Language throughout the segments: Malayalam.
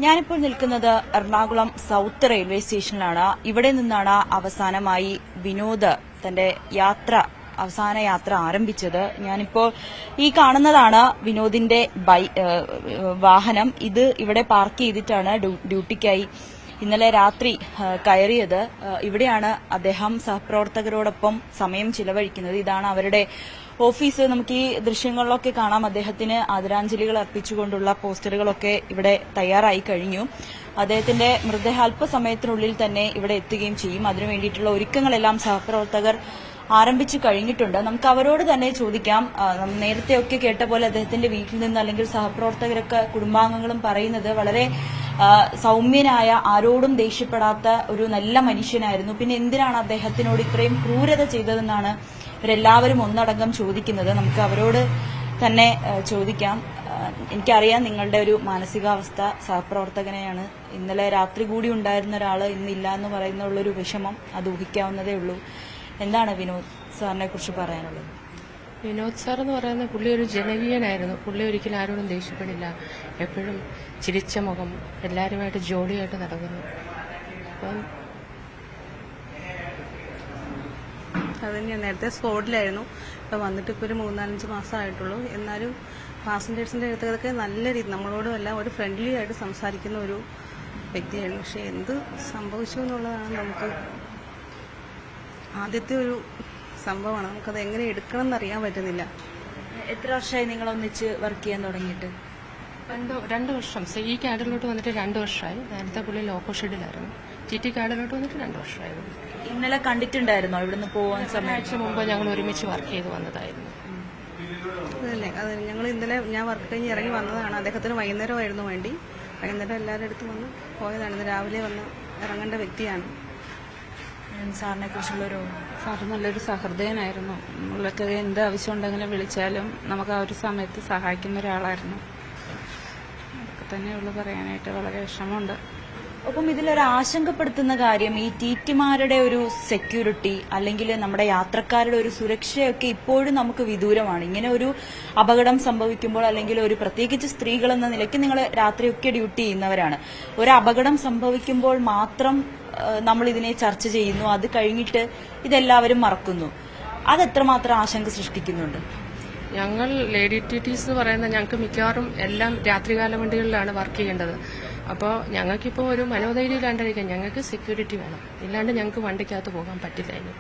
ഞാനിപ്പോൾ നിൽക്കുന്നത് എറണാകുളം സൌത്ത് റെയിൽവേ സ്റ്റേഷനിലാണ്. ഇവിടെ നിന്നാണ് അവസാനമായി വിനോദ് തന്റെ അവസാന യാത്ര ആരംഭിച്ചത്. ഞാനിപ്പോൾ ഈ കാണുന്നതാണ് വിനോദിന്റെ വാഹനം. ഇത് ഇവിടെ പാർക്ക് ചെയ്തിട്ടാണ് ഡ്യൂട്ടിക്കായി ഇന്നലെ രാത്രി കയറിയത്. ഇവിടെയാണ് അദ്ദേഹം സഹപ്രവർത്തകരോടൊപ്പം സമയം ചിലവഴിക്കുന്നത്. ഇതാണ് അവരുടെ ഓഫീസ്. നമുക്ക് ഈ ദൃശ്യങ്ങളിലൊക്കെ കാണാം. അദ്ദേഹത്തിന് ആദരാഞ്ജലികൾ അർപ്പിച്ചുകൊണ്ടുള്ള പോസ്റ്ററുകളൊക്കെ ഇവിടെ തയ്യാറായി കഴിഞ്ഞു. അദ്ദേഹത്തിന്റെ മൃതദേഹം അല്പസമയത്തിനുള്ളിൽ തന്നെ ഇവിടെ എത്തുകയും ചെയ്യും. അതിനുവേണ്ടിയിട്ടുള്ള ഒരുക്കങ്ങളെല്ലാം സഹപ്രവർത്തകർ ആരംഭിച്ചു കഴിഞ്ഞിട്ടുണ്ട്. നമുക്ക് അവരോട് തന്നെ ചോദിക്കാം. നേരത്തെയൊക്കെ കേട്ട പോലെ അദ്ദേഹത്തിന്റെ വീട്ടിൽ നിന്ന് അല്ലെങ്കിൽ സഹപ്രവർത്തകരൊക്കെ കുടുംബാംഗങ്ങളും പറയുന്നത് വളരെ സൌമ്യനായ, ആരോടും ദേഷ്യപ്പെടാത്ത ഒരു നല്ല മനുഷ്യനായിരുന്നു. പിന്നെ എന്തിനാണ് അദ്ദേഹത്തിനോട് ഇത്രയും ക്രൂരത ചെയ്തതെന്നാണ് ഇവരെല്ലാവരും ഒന്നടങ്കം ചോദിക്കുന്നത്. നമുക്ക് അവരോട് തന്നെ ചോദിക്കാം. എനിക്കറിയാം നിങ്ങളുടെ ഒരു മാനസികാവസ്ഥ. സഹപ്രവർത്തകനെയാണ്, ഇന്നലെ രാത്രി കൂടി ഉണ്ടായിരുന്ന ഒരാൾ ഇന്നില്ല എന്ന് പറയുന്നുള്ളൊരു വിഷമം അത് ഊഹിക്കാവുന്നതേ ഉള്ളൂ. എന്താണ് വിനോദ് സാറിനെ കുറിച്ച് പറയാനുള്ളത്? വിനോദ് സാർ എന്ന് പറയുന്ന പുള്ളി ഒരു ജനകീയനായിരുന്നു. പുള്ളി ഒരിക്കലും ആരോടും ദേഷ്യപ്പെടില്ല. എപ്പോഴും ചിരിച്ച മുഖം, എല്ലാവരുമായിട്ട് ജോളിയായിട്ട് നടക്കുന്നു. അപ്പം അത് തന്നെയാണ്. നേരത്തെ സ്പോട്ടിലായിരുന്നു. ഇപ്പം വന്നിട്ട് ഇപ്പോൾ ഒരു 3-4 മാസമായിട്ടുള്ളൂ. എന്നാലും പാസഞ്ചേഴ്സിൻ്റെ അടുത്തൊക്കെ നല്ല രീതി നമ്മളോടും എല്ലാം ഒരു ഫ്രണ്ട്ലി ആയിട്ട് സംസാരിക്കുന്ന ഒരു വ്യക്തിയായിരുന്നു. പക്ഷെ എന്ത് സംഭവിച്ചു എന്നുള്ളതാണ് നമുക്ക് ആദ്യത്തെ ഒരു സംഭവമാണ്. നമുക്കത് എങ്ങനെ എടുക്കണം എന്നറിയാൻ പറ്റുന്നില്ല. എത്ര വർഷമായി നിങ്ങൾ ഒന്നിച്ച് വർക്ക് ചെയ്യാൻ തുടങ്ങിയിട്ട്? 2 വർഷം. ഈ കാർഡിലോട്ട് വന്നിട്ട് 2 വർഷമായി. നേരത്തെ പുള്ളി ലോക്കോ ഷെഡിലായിരുന്നു. TT കാർഡിലോട്ട് വന്നിട്ട് 2 വർഷമായിരുന്നു. ഇന്നലെ കണ്ടിട്ടുണ്ടായിരുന്നോ? ഇവിടുന്ന് പോകാൻ ആഴ്ച മുമ്പ് ഞങ്ങൾ ഒരുമിച്ച് വർക്ക് ചെയ്ത് വന്നതായിരുന്നു. അത് ഞങ്ങൾ ഇന്നലെ ഞാൻ വർക്ക് കഴിഞ്ഞ് ഇറങ്ങി വന്നതാണ്. അദ്ദേഹത്തിന് വൈകുന്നേരമായിരുന്നു വേണ്ടി. വൈകുന്നേരം എല്ലാവരുടെ അടുത്ത് വന്ന് പോയതാണ്. ഇന്ന് രാവിലെ വന്ന് ഇറങ്ങേണ്ട വ്യക്തിയാണ്. സാറിനെ കുറിച്ചുള്ളൊരു സാറ് നല്ലൊരു സഹൃദയനായിരുന്നു. നമ്മളൊക്കെ എന്ത് ആവശ്യം ഉണ്ടെങ്കിലും വിളിച്ചാലും നമുക്ക് ആ ഒരു സമയത്ത് സഹായിക്കുന്ന ഒരാളായിരുന്നു. അതൊക്കെ തന്നെയുള്ളൂ പറയാനായിട്ട്. വളരെ വിഷമമുണ്ട്. ഒപ്പം ഇതിലൊരു ആശങ്കപ്പെടുത്തുന്ന കാര്യം ഈ ടിറ്റിമാരുടെ ഒരു സെക്യൂരിറ്റി അല്ലെങ്കിൽ നമ്മുടെ യാത്രക്കാരുടെ ഒരു സുരക്ഷയൊക്കെ ഇപ്പോഴും നമുക്ക് വിദൂരമാണ്. ഇങ്ങനെ ഒരു അപകടം സംഭവിക്കുമ്പോൾ അല്ലെങ്കിൽ ഒരു പ്രത്യേകിച്ച് സ്ത്രീകൾ എന്ന നിലയ്ക്ക് നിങ്ങൾ രാത്രിയൊക്കെ ഡ്യൂട്ടി ചെയ്യുന്നവരാണ്. ഒരു അപകടം സംഭവിക്കുമ്പോൾ മാത്രം നമ്മൾ ഇതിനെ ചർച്ച ചെയ്യുന്നു. അത് കഴിഞ്ഞിട്ട് ഇതെല്ലാവരും മറക്കുന്നു. അതെത്രമാത്രം ആശങ്ക സൃഷ്ടിക്കുന്നുണ്ട്? ഞങ്ങൾ ലേഡി TTs എന്ന് പറയുന്ന ഞങ്ങൾക്ക് മിക്കവാറും എല്ലാം രാത്രികാല വണ്ടികളിലാണ് വർക്ക് ചെയ്യേണ്ടത്. അപ്പോൾ ഞങ്ങൾക്കിപ്പോൾ ഒരു മനോധൈര്യം ഇല്ലാണ്ടിരിക്കാൻ ഞങ്ങൾക്ക് സെക്യൂരിറ്റി വേണം. ഇല്ലാണ്ട് ഞങ്ങൾക്ക് വണ്ടിക്കകത്ത് പോകാൻ പറ്റില്ല. ഇനി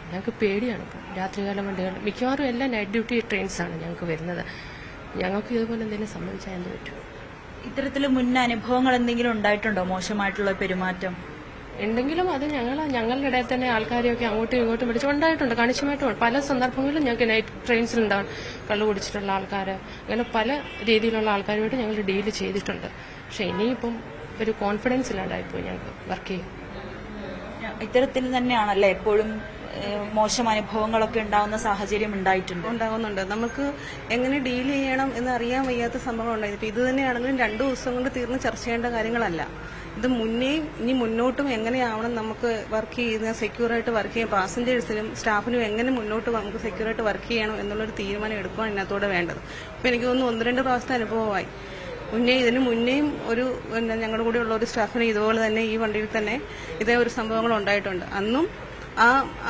ഞങ്ങൾക്ക് പേടിയാണ്. ഇപ്പോൾ രാത്രികാല വണ്ടികൾ മിക്കവാറും എല്ലാം നൈറ്റ് ഡ്യൂട്ടി ട്രെയിൻസാണ് ഞങ്ങൾക്ക് വരുന്നത്. ഞങ്ങൾക്ക് ഇതുപോലെ എന്തെങ്കിലും സംഭവിച്ചാൽ എന്ത് പറ്റും? ഇത്തരത്തിൽ മുൻ അനുഭവങ്ങൾ എന്തെങ്കിലും ഉണ്ടായിട്ടുണ്ടോ? മോശമായിട്ടുള്ള പെരുമാറ്റം ഉണ്ടെങ്കിലും അത് ഞങ്ങളുടെ ഇടയിൽ തന്നെ ആൾക്കാരെയൊക്കെ അങ്ങോട്ടും ഇങ്ങോട്ടും വിളിച്ചുണ്ടായിട്ടുണ്ട്. കണിശമായിട്ടും പല സന്ദർഭങ്ങളിലും ഞങ്ങൾക്ക് നൈറ്റ് ട്രെയിൻസിലുണ്ടാവും കള്ളു കുടിച്ചിട്ടുള്ള ആൾക്കാർ. അങ്ങനെ പല രീതിയിലുള്ള ആൾക്കാരുമായിട്ട് ഞങ്ങൾ ഡീല് ചെയ്തിട്ടുണ്ട്. പക്ഷെ ഇനിയിപ്പം ഒരു കോൺഫിഡൻസ് ഇല്ലാണ്ടായിപ്പോയി ഞങ്ങൾക്ക് വർക്ക് ചെയ്യും. ഇത്തരത്തിൽ തന്നെയാണല്ലേ എപ്പോഴും മോശം അനുഭവങ്ങളൊക്കെ ഉണ്ടാവുന്ന സാഹചര്യം ഉണ്ടാകുന്നുണ്ട്. നമുക്ക് എങ്ങനെ ഡീൽ ചെയ്യണം എന്ന് അറിയാൻ വയ്യാത്ത സംഭവം ഉണ്ടായത്. ഇപ്പം ഇത് തന്നെയാണെങ്കിലും 2 ദിവസം കൊണ്ട് തീർന്ന് ചർച്ച ചെയ്യേണ്ട കാര്യങ്ങളല്ല. ഇത് ഇനി മുന്നോട്ടും എങ്ങനെയാവണം നമുക്ക് വർക്ക് ചെയ്യുന്ന സെക്യൂറായിട്ട് വർക്ക് ചെയ്യാൻ പാസഞ്ചേഴ്സിനും സ്റ്റാഫിനും എങ്ങനെ മുന്നോട്ട് നമുക്ക് സെക്യൂറായിട്ട് വർക്ക് ചെയ്യണം എന്നുള്ളൊരു തീരുമാനം എടുക്കുകയാണ് ഇതിനകത്തൂടെ വേണ്ടത്. ഇപ്പം എനിക്ക് തോന്നുന്നു 1-2 പ്രാവശ്യത്തെ അനുഭവമായി. ഇതിന് മുന്നേയും ഒരു ഞങ്ങളുടെ കൂടെ ഉള്ള ഒരു സ്റ്റാഫിന് ഇതുപോലെ തന്നെ ഈ വണ്ടിയിൽ തന്നെ ഇതേ ഒരു സംഭവങ്ങൾ ഉണ്ടായിട്ടുണ്ട്. അന്നും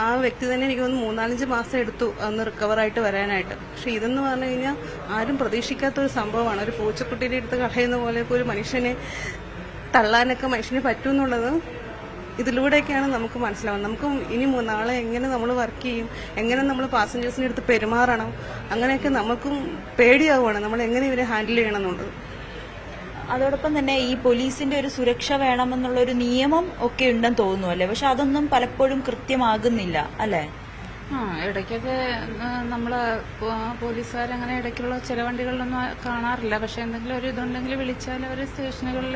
ആ വ്യക്തി തന്നെ എനിക്ക് തോന്നുന്നു 3-4 മാസം എടുത്തു അന്ന് റിക്കവറായിട്ട് വരാനായിട്ട്. പക്ഷെ ഇതെന്ന് പറഞ്ഞു കഴിഞ്ഞാൽ ആരും പ്രതീക്ഷിക്കാത്തൊരു സംഭവമാണ്. ഒരു പൂച്ചക്കുട്ടിയുടെ അടുത്ത് കളയുന്ന പോലെയൊക്കെ ഒരു മനുഷ്യനെ തള്ളാനൊക്കെ മനുഷ്യന് പറ്റുമെന്നുള്ളത് ഇതിലൂടെയൊക്കെയാണ് നമുക്ക് മനസ്സിലാവുന്നത്. നമുക്ക് ഇനി നാളെ എങ്ങനെ നമ്മൾ വർക്ക് ചെയ്യും, എങ്ങനെ നമ്മൾ പാസഞ്ചേഴ്സിൻ്റെ അടുത്ത് പെരുമാറണം, അങ്ങനെയൊക്കെ നമുക്കും പേടിയാവുകയാണ് നമ്മൾ എങ്ങനെ ഇവരെ ഹാൻഡിൽ ചെയ്യണം എന്നുള്ളത്. അതോടൊപ്പം തന്നെ ഈ പോലീസിന്റെ ഒരു സുരക്ഷ വേണമെന്നുള്ള ഒരു നിയമം ഒക്കെ ഉണ്ടെന്ന് തോന്നുന്നു അല്ലേ? പക്ഷെ അതൊന്നും പലപ്പോഴും കൃത്യമാകുന്നില്ല അല്ലേ? ഇടയ്ക്കൊക്കെ നമ്മള് പോലീസുകാരങ്ങനെ ഇടയ്ക്കുള്ള ചില വണ്ടികളിലൊന്നും കാണാറില്ല. പക്ഷെ എന്തെങ്കിലും ഒരു ഇതുണ്ടെങ്കിൽ വിളിച്ചാൽ അവർ സ്റ്റേഷനുകളിൽ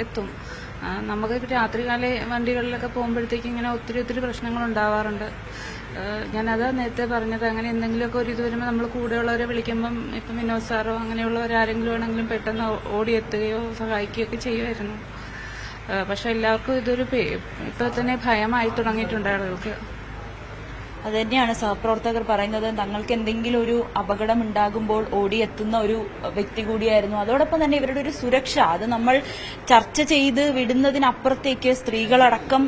എത്തും. നമുക്ക് രാത്രികാല വണ്ടികളിലൊക്കെ പോകുമ്പോഴത്തേക്ക് ഇങ്ങനെ ഒത്തിരി പ്രശ്നങ്ങൾ ഉണ്ടാവാറുണ്ട്. ഞാനതാ നേരത്തെ പറഞ്ഞത്. അങ്ങനെ എന്തെങ്കിലുമൊക്കെ ഒരു ഇത് വരുമ്പോൾ നമ്മൾ കൂടെയുള്ളവരെ വിളിക്കുമ്പം ഇപ്പം വിനോദ് സാറോ അങ്ങനെയുള്ളവരാരെങ്കിലും ആണെങ്കിലും പെട്ടെന്ന് ഓടിയെത്തുകയോ സഹായിക്കുകയോ ഒക്കെ ചെയ്യുമായിരുന്നു. പക്ഷെ എല്ലാവർക്കും ഇതൊരു ഇപ്പോൾ തന്നെ ഭയമായി തുടങ്ങിയിട്ടുണ്ട് ആളുകൾക്ക്. അത് തന്നെയാണ് സഹപ്രവർത്തകർ പറയുന്നത്. തങ്ങൾക്ക് എന്തെങ്കിലും ഒരു അപകടം ഉണ്ടാകുമ്പോൾ ഓടിയെത്തുന്ന ഒരു വ്യക്തി കൂടിയായിരുന്നു. അതോടൊപ്പം തന്നെ ഇവരുടെ ഒരു സുരക്ഷ അത് നമ്മൾ ചർച്ച ചെയ്ത് വിടുന്നതിനപ്പുറത്തേക്ക് സ്ത്രീകളടക്കം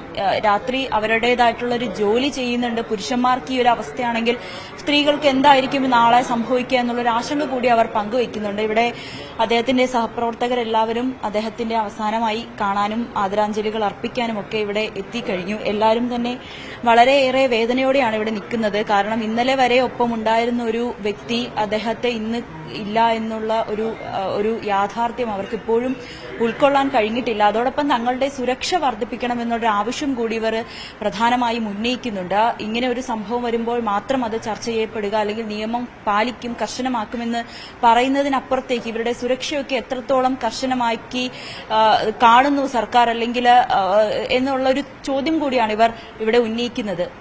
രാത്രി അവരുടേതായിട്ടുള്ള ഒരു ജോലി ചെയ്യുന്നുണ്ട്. പുരുഷന്മാർക്ക് ഈ ഒരു അവസ്ഥയാണെങ്കിൽ സ്ത്രീകൾക്ക് എന്തായിരിക്കും നാളെ സംഭവിക്കുക എന്നുള്ളൊരു ആശങ്ക കൂടി അവർ പങ്കുവയ്ക്കുന്നുണ്ട്. ഇവിടെ അദ്ദേഹത്തിന്റെ സഹപ്രവർത്തകരെല്ലാവരും അദ്ദേഹത്തിന്റെ അവസാനമായി കാണാനും ആദരാഞ്ജലികൾ അർപ്പിക്കാനും ഒക്കെ ഇവിടെ എത്തിക്കഴിഞ്ഞു. എല്ലാവരും തന്നെ വളരെയേറെ വേദനയോടെയാണ് ഇവിടെ നിൽക്കുന്നത്. കാരണം ഇന്നലെ വരെ ഒപ്പമുണ്ടായിരുന്ന ഒരു വ്യക്തി അദ്ദേഹത്തെ ഇന്ന് ഇല്ല എന്നുള്ള ഒരു യാഥാർത്ഥ്യം അവർക്ക് ഇപ്പോഴും ഉൾക്കൊള്ളാൻ കഴിഞ്ഞിട്ടില്ല. അതോടൊപ്പം തങ്ങളുടെ സുരക്ഷ വർദ്ധിപ്പിക്കണമെന്നൊരു ആവശ്യം കൂടി ഇവർ പ്രധാനമായും ഉന്നയിക്കുന്നുണ്ട്. ഇങ്ങനെ ഒരു സംഭവം വരുമ്പോൾ മാത്രം അത് ചർച്ച ചെയ്യപ്പെടുക അല്ലെങ്കിൽ നിയമം പാലിക്കും കർശനമാക്കുമെന്ന് പറയുന്നതിനപ്പുറത്തേക്ക് ഇവരുടെ സുരക്ഷയൊക്കെ എത്രത്തോളം കർശനമാക്കി കാണുന്നു സർക്കാർ അല്ലെങ്കിൽ എന്നുള്ളൊരു ചോദ്യം കൂടിയാണ് ഇവർ ഇവിടെ ഉന്നയിക്കുന്നത്.